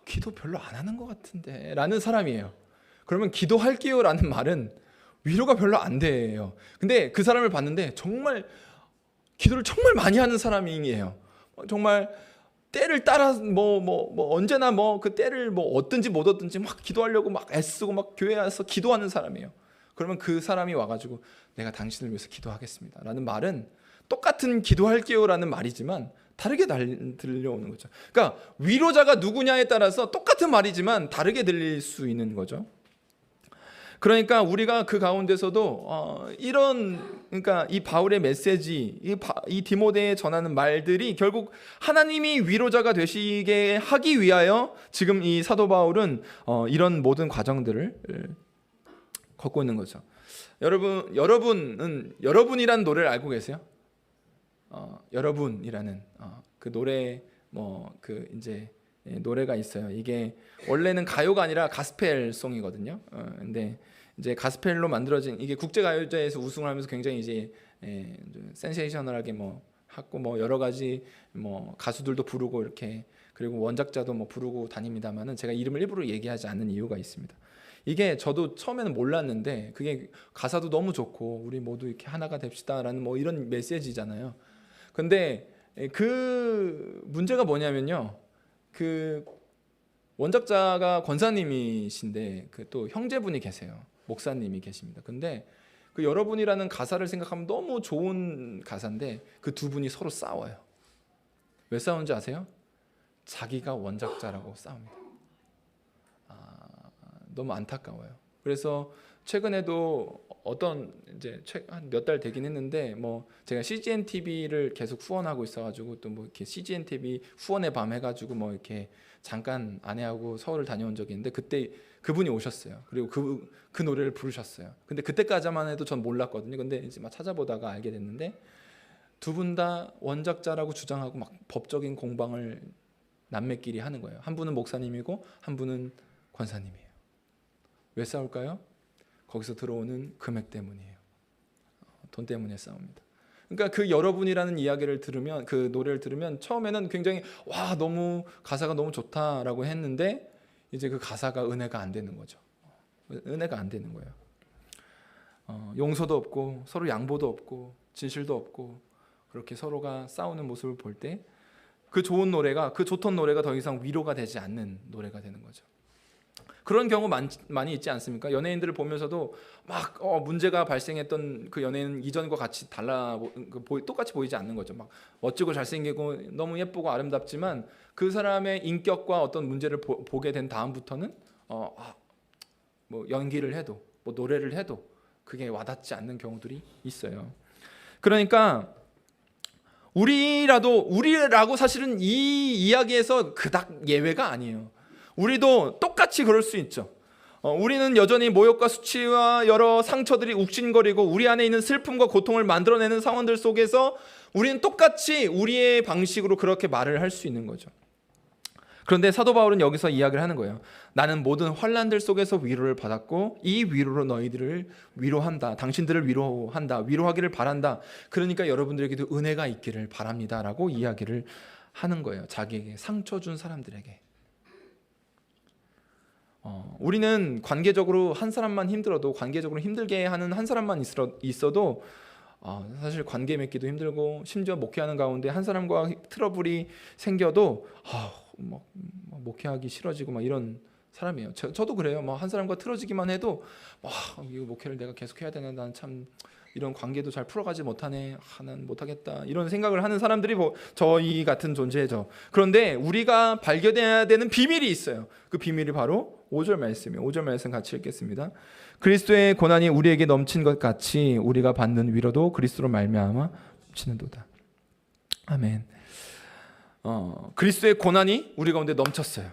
기도 별로 안 하는 것 같은데 라는 사람이에요. 그러면 기도할게요 라는 말은 위로가 별로 안 돼요. 근데 그 사람을 봤는데 정말 기도를 정말 많이 하는 사람이에요. 정말 때를 따라 언제나 그 때를 얻든지 못 얻든지 막 기도하려고 막 애쓰고 막 교회에 와서 기도하는 사람이에요. 그러면 그 사람이 와가지고 내가 당신을 위해서 기도하겠습니다 라는 말은 똑같은 기도할게요 라는 말이지만 다르게 들려오는 거죠. 그러니까 위로자가 누구냐에 따라서 똑같은 말이지만 다르게 들릴 수 있는 거죠. 그러니까 우리가 그 가운데서도 그러니까 이 바울의 메시지, 이 디모데에 전하는 말들이 결국 하나님이 위로자가 되시게 하기 위하여 지금 이 사도 바울은 이런 모든 과정들을 걷고 있는 거죠. 여러분은 여러분이란 노래를 알고 계세요? 여러분이라는 그 노래 이제 노래가 있어요. 이게 원래는 가요가 아니라 가스펠송이거든요. 근데 이제 가스펠로 만들어진, 이게 국제가요제에서 우승을 하면서 굉장히 이제 센세이셔널하게 하고 여러 가지 가수들도 부르고 이렇게, 그리고 원작자도 부르고 다닙니다만은 제가 이름을 일부러 얘기하지 않는 이유가 있습니다. 이게 저도 처음에는 몰랐는데 그게 가사도 너무 좋고 우리 모두 이렇게 하나가 됩시다라는 이런 메시지잖아요. 근데 그 문제가 뭐냐면요, 그 원작자가 권사님이신데 그 또 형제분이 계세요. 목사님이 계십니다. 근데 그 여러분이라는 가사를 생각하면 너무 좋은 가사인데 그 두 분이 서로 싸워요. 왜 싸우는지 아세요? 자기가 원작자라고 싸웁니다. 너무 안타까워요. 그래서 최근에도 어떤 이제 한 몇 달 되긴 했는데 제가 CGN TV를 계속 후원하고 있어가지고 또 이렇게 CGN TV 후원의 밤 해가지고 이렇게 잠깐 아내하고 서울을 다녀온 적이 있는데 그때 그분이 오셨어요. 그리고 그 노래를 부르셨어요. 근데 그때까지만 해도 전 몰랐거든요. 근데 이제 찾아보다가 알게 됐는데 두 분 다 원작자라고 주장하고 법적인 공방을 남매끼리 하는 거예요. 한 분은 목사님이고 한 분은 권사님이에요. 왜 싸울까요? 거기서 들어오는 금액 때문이에요. 돈 때문에 싸웁니다. 그러니까 그 여러분이라는 이야기를 들으면, 그 노래를 들으면 처음에는 굉장히 너무 가사가 너무 좋다라고 했는데 이제 그 가사가 은혜가 안 되는 거죠. 은혜가 안 되는 거예요. 용서도 없고 서로 양보도 없고 진실도 없고 그렇게 서로가 싸우는 모습을 볼 때 그 좋은 노래가, 그 좋던 노래가 더 이상 위로가 되지 않는 노래가 되는 거죠. 그런 경우 많이 있지 않습니까? 연예인들을 보면서도 문제가 발생했던 그 연예인 이전과 같이 똑같이 보이지 않는 거죠. 멋지고 잘생기고 너무 예쁘고 아름답지만 그 사람의 인격과 어떤 문제를 보게 된 다음부터는 연기를 해도 노래를 해도 그게 와닿지 않는 경우들이 있어요. 그러니까 우리라고 사실은 이 이야기에서 그닥 예외가 아니에요. 우리도 똑같이 그럴 수 있죠. 우리는 여전히 모욕과 수치와 여러 상처들이 욱신거리고 우리 안에 있는 슬픔과 고통을 만들어내는 상황들 속에서 우리는 똑같이 우리의 방식으로 그렇게 말을 할 수 있는 거죠. 그런데 사도 바울은 여기서 이야기를 하는 거예요. 나는 모든 환난들 속에서 위로를 받았고 이 위로로 너희들을 위로한다. 당신들을 위로한다. 위로하기를 바란다. 그러니까 여러분들에게도 은혜가 있기를 바랍니다. 라고 이야기를 하는 거예요. 자기에게 상처 준 사람들에게. 우리는 관계적으로 한 사람만 힘들어도, 관계적으로 힘들게 하는 한 사람만 있어도 사실 관계 맺기도 힘들고, 심지어 목회하는 가운데 한 사람과 트러블이 생겨도 목회하기 싫어지고 이런 사람이에요. 저도 그래요. 한 사람과 틀어지기만 해도 이거 목회를 내가 계속 해야 되나, 난 참 이런 관계도 잘 풀어가지 못하네, 난 못하겠다, 이런 생각을 하는 사람들이 저희 같은 존재죠. 그런데 우리가 발견해야 되는 비밀이 있어요. 그 비밀이 바로 5절 말씀이에요. 5절 말씀 같이 읽겠습니다. 그리스도의 고난이 우리에게 넘친 것 같이 우리가 받는 위로도 그리스도로 말미암아 넘치는도다. 아멘. 그리스도의 고난이 우리 가운데 넘쳤어요.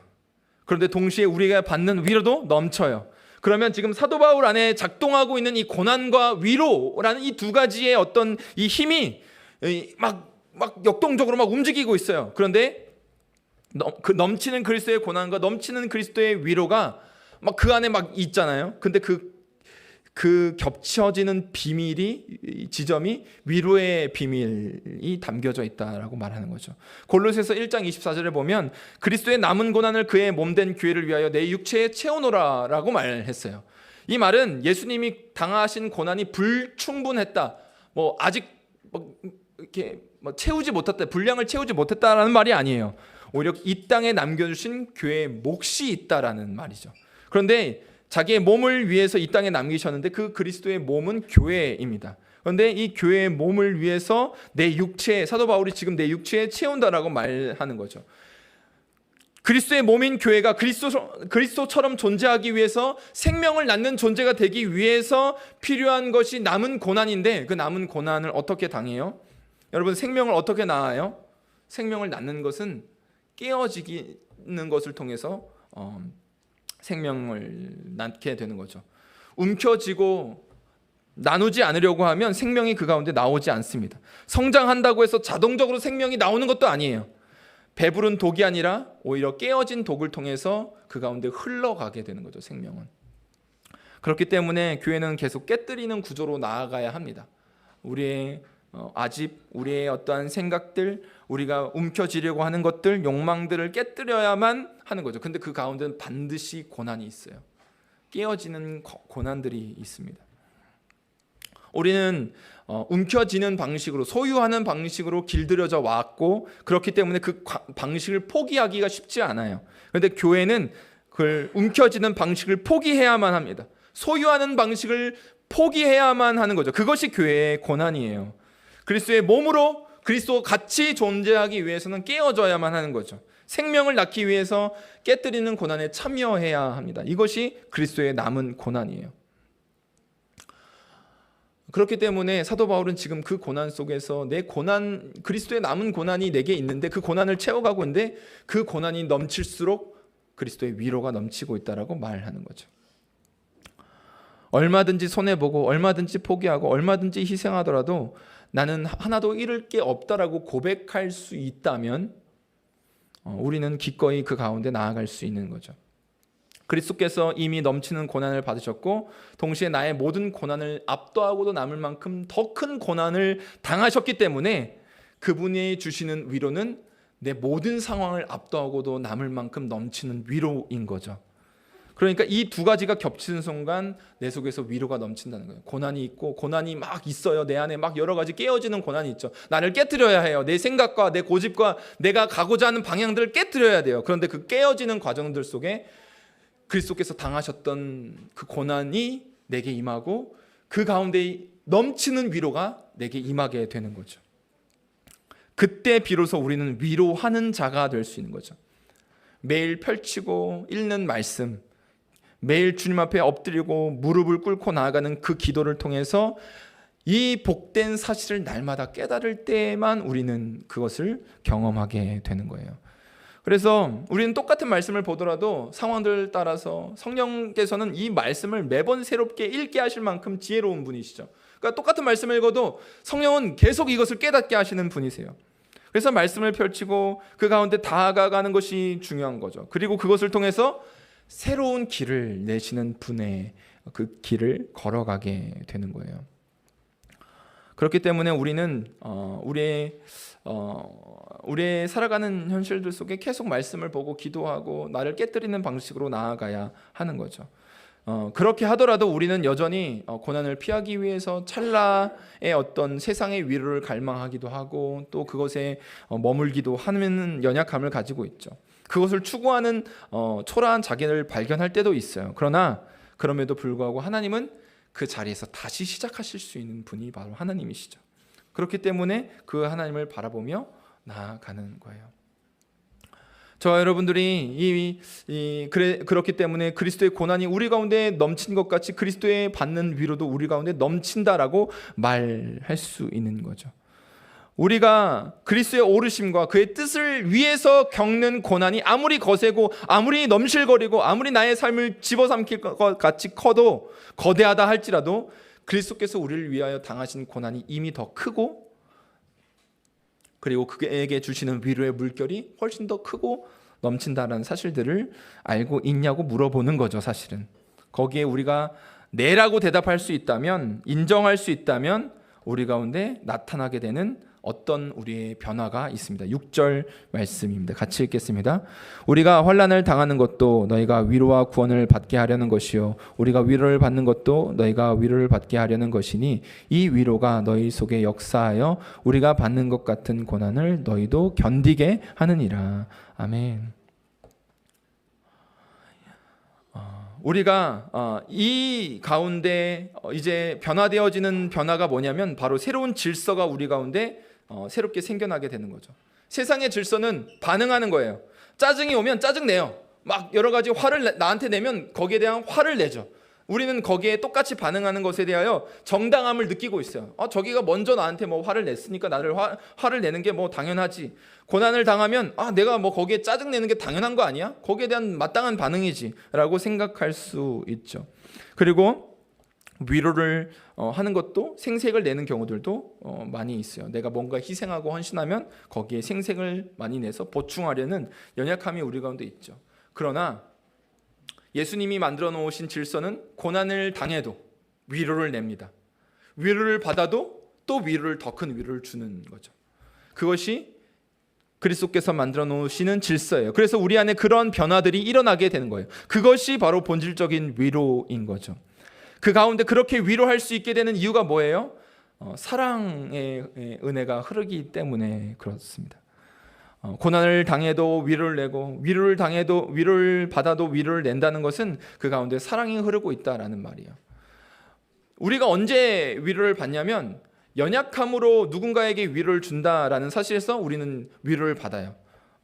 그런데 동시에 우리가 받는 위로도 넘쳐요. 그러면 지금 사도 바울 안에 작동하고 있는 이 고난과 위로라는 이 두 가지의 어떤 이 힘이 막 역동적으로 움직이고 있어요. 그런데 그 넘치는 그리스도의 고난과 넘치는 그리스도의 위로가 그 안에 있잖아요. 근데 그 겹쳐지는 지점이 위로의 비밀이 담겨져 있다라고 말하는 거죠. 골로새서 1장 24절에 보면 그리스도의 남은 고난을 그의 몸된 교회를 위하여 내 육체에 채워놓으라라고 말했어요. 이 말은 예수님이 당하신 고난이 불충분했다, 아직 이렇게 채우지 못했다, 분량을 채우지 못했다라는 말이 아니에요. 오히려 이 땅에 남겨주신 교회의 몫이 있다라는 말이죠. 그런데 자기의 몸을 위해서 이 땅에 남기셨는데 그 그리스도의 몸은 교회입니다. 그런데 이 교회의 몸을 위해서 내 육체에, 사도 바울이 지금 내 육체에 채운다라고 말하는 거죠. 그리스도의 몸인 교회가 그리스도처럼 존재하기 위해서 생명을 낳는 존재가 되기 위해서 필요한 것이 남은 고난인데, 그 남은 고난을 어떻게 당해요? 여러분, 생명을 어떻게 낳아요? 생명을 낳는 것은 깨어지는 것을 통해서 생명을 낳게 되는 거죠. 움켜쥐고 나누지 않으려고 하면 생명이 그 가운데 나오지 않습니다. 성장한다고 해서 자동적으로 생명이 나오는 것도 아니에요. 배부른 독이 아니라 오히려 깨어진 독을 통해서 그 가운데 흘러가게 되는 거죠, 생명은. 그렇기 때문에 교회는 계속 깨뜨리는 구조로 나아가야 합니다. 우리의 아집, 우리의 어떠한 생각들, 우리가 움켜쥐려고 하는 것들, 욕망들을 깨뜨려야만 하는 거죠. 근데 그 가운데는 반드시 고난이 있어요. 깨어지는 고난들이 있습니다. 우리는 움켜쥐는 방식으로, 소유하는 방식으로 길들여져 왔고, 그렇기 때문에 그 방식을 포기하기가 쉽지 않아요. 그런데 교회는 그걸 움켜쥐는 방식을 포기해야만 합니다. 소유하는 방식을 포기해야만 하는 거죠. 그것이 교회의 고난이에요. 그리스도의 몸으로 그리스도와 같이 존재하기 위해서는 깨어져야만 하는 거죠. 생명을 낳기 위해서 깨뜨리는 고난에 참여해야 합니다. 이것이 그리스도의 남은 고난이에요. 그렇기 때문에 사도 바울은 지금 그 고난 속에서 내 고난, 그리스도의 남은 고난이 내게 있는데 그 고난을 채워가고 있는데 그 고난이 넘칠수록 그리스도의 위로가 넘치고 있다라고 말하는 거죠. 얼마든지 손해보고 얼마든지 포기하고 얼마든지 희생하더라도 나는 하나도 잃을 게 없다라고 고백할 수 있다면 우리는 기꺼이 그 가운데 나아갈 수 있는 거죠. 그리스도께서 이미 넘치는 고난을 받으셨고 동시에 나의 모든 고난을 압도하고도 남을 만큼 더 큰 고난을 당하셨기 때문에 그분이 주시는 위로는 내 모든 상황을 압도하고도 남을 만큼 넘치는 위로인 거죠. 그러니까 이 두 가지가 겹치는 순간 내 속에서 위로가 넘친다는 거예요. 고난이 있고 고난이 막 있어요. 내 안에 막 여러 가지 깨어지는 고난이 있죠. 나를 깨트려야 해요. 내 생각과 내 고집과 내가 가고자 하는 방향들을 깨트려야 돼요. 그런데 그 깨어지는 과정들 속에 그리스도께서 당하셨던 그 고난이 내게 임하고 그 가운데 넘치는 위로가 내게 임하게 되는 거죠. 그때 비로소 우리는 위로하는 자가 될 수 있는 거죠. 매일 펼치고 읽는 말씀, 매일 주님 앞에 엎드리고 무릎을 꿇고 나아가는 그 기도를 통해서 이 복된 사실을 날마다 깨달을 때만 우리는 그것을 경험하게 되는 거예요. 그래서 우리는 똑같은 말씀을 보더라도 상황들 따라서 성령께서는 이 말씀을 매번 새롭게 읽게 하실 만큼 지혜로운 분이시죠. 그러니까 똑같은 말씀을 읽어도 성령은 계속 이것을 깨닫게 하시는 분이세요. 그래서 말씀을 펼치고 그 가운데 다가가는 것이 중요한 거죠. 그리고 그것을 통해서 새로운 길을 내시는 분의 그 길을 걸어가게 되는 거예요. 그렇기 때문에 우리는 우리의 살아가는 현실들 속에 계속 말씀을 보고 기도하고 나를 깨뜨리는 방식으로 나아가야 하는 거죠. 그렇게 하더라도 우리는 여전히 고난을 피하기 위해서 찰나의 어떤 세상의 위로를 갈망하기도 하고 또 그것에 머물기도 하는 연약함을 가지고 있죠. 그것을 추구하는 초라한 자기를 발견할 때도 있어요. 그러나 그럼에도 불구하고 하나님은 그 자리에서 다시 시작하실 수 있는 분이 바로 하나님이시죠. 그렇기 때문에 그 하나님을 바라보며 나아가는 거예요. 저와 여러분들이 그렇기 때문에 그리스도의 고난이 우리 가운데 넘친 것 같이 그리스도의 받는 위로도 우리 가운데 넘친다라고 말할 수 있는 거죠. 우리가 그리스도의 오르심과 그의 뜻을 위해서 겪는 고난이 아무리 거세고 아무리 넘실거리고 아무리 나의 삶을 집어삼킬 것 같이 커도 거대하다 할지라도 그리스도께서 우리를 위하여 당하신 고난이 이미 더 크고 그리고 그에게 주시는 위로의 물결이 훨씬 더 크고 넘친다는 사실들을 알고 있냐고 물어보는 거죠. 사실은 거기에 우리가 네라고 대답할 수 있다면, 인정할 수 있다면 우리 가운데 나타나게 되는 어떤 우리의 변화가 있습니다. 6절 말씀입니다. 같이 읽겠습니다. 우리가 환난을 당하는 것도 너희가 위로와 구원을 받게 하려는 것이요 우리가 위로를 받는 것도 너희가 위로를 받게 하려는 것이니 이 위로가 너희 속에 역사하여 우리가 받는 것 같은 고난을 너희도 견디게 하느니라. 아멘. 우리가 이 가운데 이제 변화되어지는 변화가 뭐냐면 바로 새로운 질서가 우리 가운데 새롭게 생겨나게 되는 거죠. 세상의 질서는 반응하는 거예요. 짜증이 오면 짜증 내요. 막 여러 가지 화를 나한테 내면 거기에 대한 화를 내죠. 우리는 거기에 똑같이 반응하는 것에 대하여 정당함을 느끼고 있어요. 저기가 먼저 나한테 뭐 화를 냈으니까 나를 화를 내는 게 뭐 당연하지. 고난을 당하면 내가 뭐 거기에 짜증 내는 게 당연한 거 아니야? 거기에 대한 마땅한 반응이지라고 생각할 수 있죠. 그리고 위로를 하는 것도 생색을 내는 경우들도 많이 있어요. 내가 뭔가 희생하고 헌신하면 거기에 생색을 많이 내서 보충하려는 연약함이 우리 가운데 있죠. 그러나 예수님이 만들어 놓으신 질서는 고난을 당해도 위로를 냅니다. 위로를 받아도 또 위로를, 더 큰 위로를 주는 거죠. 그것이 그리스도께서 만들어 놓으시는 질서예요. 그래서 우리 안에 그런 변화들이 일어나게 되는 거예요. 그것이 바로 본질적인 위로인 거죠. 그 가운데 그렇게 위로할 수 있게 되는 이유가 뭐예요? 사랑의 은혜가 흐르기 때문에 그렇습니다. 고난을 당해도 위로를 내고 위로를 당해도 위로를 받아도 위로를 낸다는 것은 그 가운데 사랑이 흐르고 있다라는 말이에요. 우리가 언제 위로를 받냐면 연약함으로 누군가에게 위로를 준다라는 사실에서 우리는 위로를 받아요.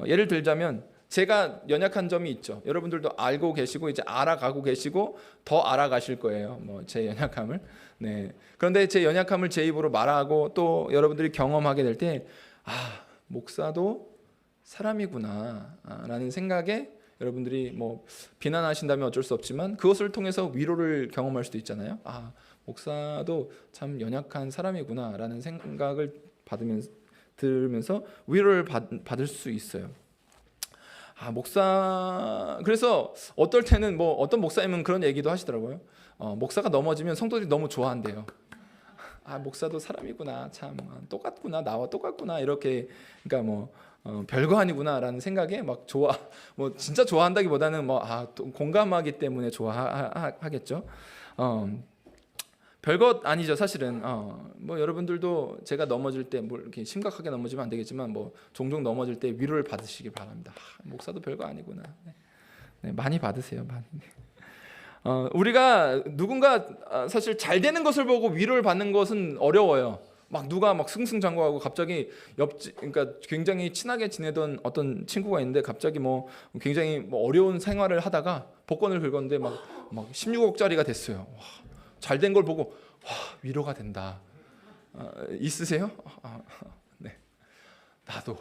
예를 들자면 제가 연약한 점이 있죠. 여러분들도 알고 계시고 이제 알아가고 계시고 더 알아가실 거예요. 제 연약함을. 네. 그런데 제 연약함을 제 입으로 말하고 또 여러분들이 경험하게 될 때 목사도 사람이구나 라는 생각에 여러분들이 뭐 비난하신다면 어쩔 수 없지만 그것을 통해서 위로를 경험할 수도 있잖아요. 목사도 참 연약한 사람이구나 라는 생각을 들으면서 위로를 받을 수 있어요. 그래서 어떨 때는 어떤 목사님은 그런 얘기도 하시더라고요. 목사가 넘어지면 성도들이 너무 좋아한대요. 목사도 사람이구나, 참 똑같구나, 나와 똑같구나, 이렇게. 그러니까 별거 아니구나라는 생각에 막 진짜 좋아한다기보다는 또 공감하기 때문에 좋아하겠죠. 별것 아니죠, 사실은. 여러분들도 제가 넘어질 때 이렇게 심각하게 넘어지면 안 되겠지만 종종 넘어질 때 위로를 받으시길 바랍니다. 목사도 별거 아니구나. 네, 많이 받으세요, 많이. 우리가 누군가 사실 잘 되는 것을 보고 위로를 받는 것은 어려워요. 누가 승승장구하고 갑자기 그러니까 굉장히 친하게 지내던 어떤 친구가 있는데 갑자기 굉장히 어려운 생활을 하다가 복권을 긁었는데 막 16억짜리가 됐어요. 잘 된 걸 보고 위로가 된다. 있으세요? 네. 나도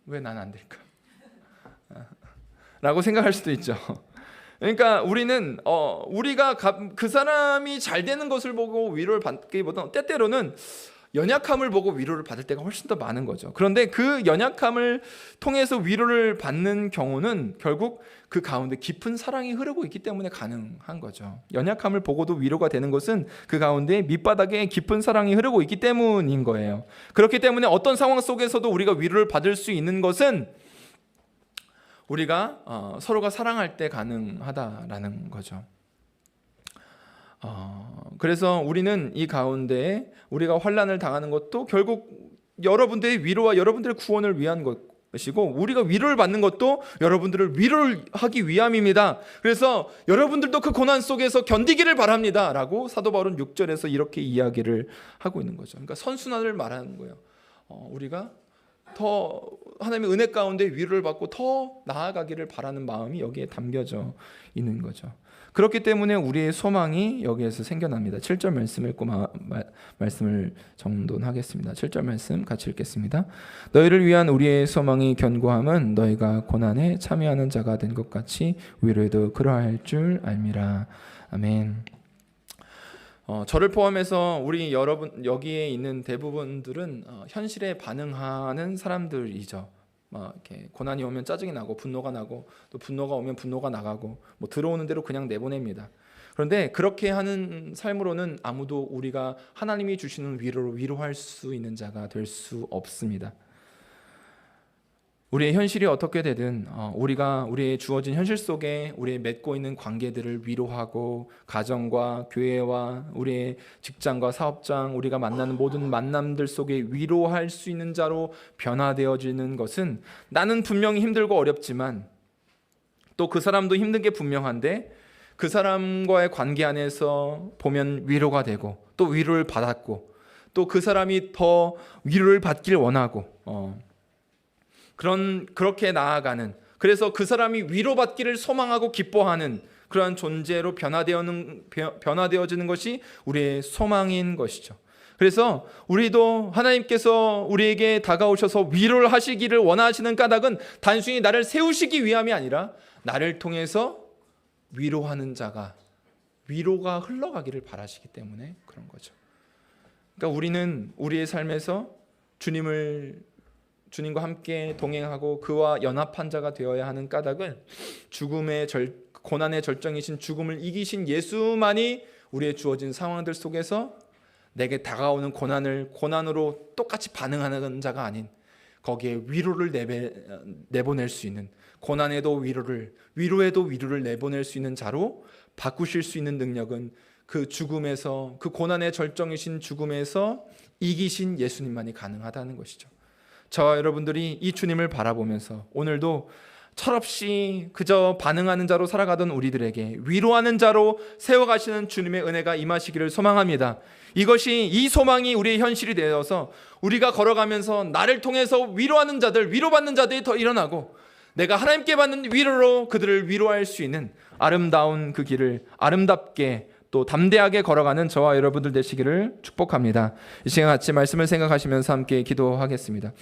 왜 난 안 될까? 라고 생각할 수도 있죠. 그러니까 우리는 우리가 그 사람이 잘 되는 것을 보고 위로를 받기보다는 때때로는 연약함을 보고 위로를 받을 때가 훨씬 더 많은 거죠. 그런데 그 연약함을 통해서 위로를 받는 경우는 결국 그 가운데 깊은 사랑이 흐르고 있기 때문에 가능한 거죠. 연약함을 보고도 위로가 되는 것은 그 가운데 밑바닥에 깊은 사랑이 흐르고 있기 때문인 거예요. 그렇기 때문에 어떤 상황 속에서도 우리가 위로를 받을 수 있는 것은 우리가 서로가 사랑할 때 가능하다라는 거죠. 그래서 우리는 이 가운데 우리가 환난을 당하는 것도 결국 여러분들의 위로와 여러분들의 구원을 위한 것이고 우리가 위로를 받는 것도 여러분들을 위로를 하기 위함입니다. 그래서 여러분들도 그 고난 속에서 견디기를 바랍니다 라고 사도 바울은 6절에서 이렇게 이야기를 하고 있는 거죠. 그러니까 선순환을 말하는 거예요. 우리가 더 하나님의 은혜 가운데 위로를 받고 더 나아가기를 바라는 마음이 여기에 담겨져 있는 거죠. 그렇기 때문에 우리의 소망이 여기에서 생겨납니다. 7절 말씀 읽고 말씀을 정돈하겠습니다. 7절 말씀 같이 읽겠습니다. 너희를 위한 우리의 소망이 견고함은 너희가 고난에 참여하는 자가 된 것 같이 위로에도 그러할 줄 알미라. 아멘. 저를 포함해서 우리 여러분 여기에 있는 대부분들은 현실에 반응하는 사람들이죠. 이렇게 고난이 오면 짜증이 나고 분노가 나고 또 분노가 오면 분노가 나가고 들어오는 대로 그냥 내보냅니다. 그런데 그렇게 하는 삶으로는 아무도 우리가 하나님이 주시는 위로를 위로할 수 있는 자가 될 수 없습니다. 우리의 현실이 어떻게 되든 우리가 우리의 주어진 현실 속에 우리의 맺고 있는 관계들을 위로하고 가정과 교회와 우리의 직장과 사업장 우리가 만나는 모든 만남들 속에 위로할 수 있는 자로 변화되어지는 것은 나는 분명히 힘들고 어렵지만 또 그 사람도 힘든 게 분명한데 그 사람과의 관계 안에서 보면 위로가 되고 또 위로를 받았고 또 그 사람이 더 위로를 받길 원하고 그렇게 나아가는 그래서 그 사람이 위로받기를 소망하고 기뻐하는 그러한 존재로 변화되어지는 것이 우리의 소망인 것이죠. 그래서 우리도 하나님께서 우리에게 다가오셔서 위로를 하시기를 원하시는 까닭은 단순히 나를 세우시기 위함이 아니라 나를 통해서 위로하는 자가 위로가 흘러가기를 바라시기 때문에 그런 거죠. 그러니까 우리는 우리의 삶에서 주님과 함께 동행하고 그와 연합한 자가 되어야 하는 까닭은 고난의 절정이신 죽음을 이기신 예수만이 우리의 주어진 상황들 속에서 내게 다가오는 고난으로 똑같이 반응하는 자가 아닌 거기에 위로를 내보낼 수 있는, 고난에도 위로에도 위로를 내보낼 수 있는 자로 바꾸실 수 있는 능력은 그 죽음에서, 그 고난의 절정이신 죽음에서 이기신 예수님만이 가능하다는 것이죠. 저와 여러분들이 이 주님을 바라보면서 오늘도 철없이 그저 반응하는 자로 살아가던 우리들에게 위로하는 자로 세워가시는 주님의 은혜가 임하시기를 소망합니다. 이 소망이 우리의 현실이 되어서 우리가 걸어가면서 나를 통해서 위로하는 자들, 위로받는 자들이 더 일어나고 내가 하나님께 받는 위로로 그들을 위로할 수 있는 아름다운 그 길을 아름답게 또 담대하게 걸어가는 저와 여러분들 되시기를 축복합니다. 이 시간 같이 말씀을 생각하시면서 함께 기도하겠습니다.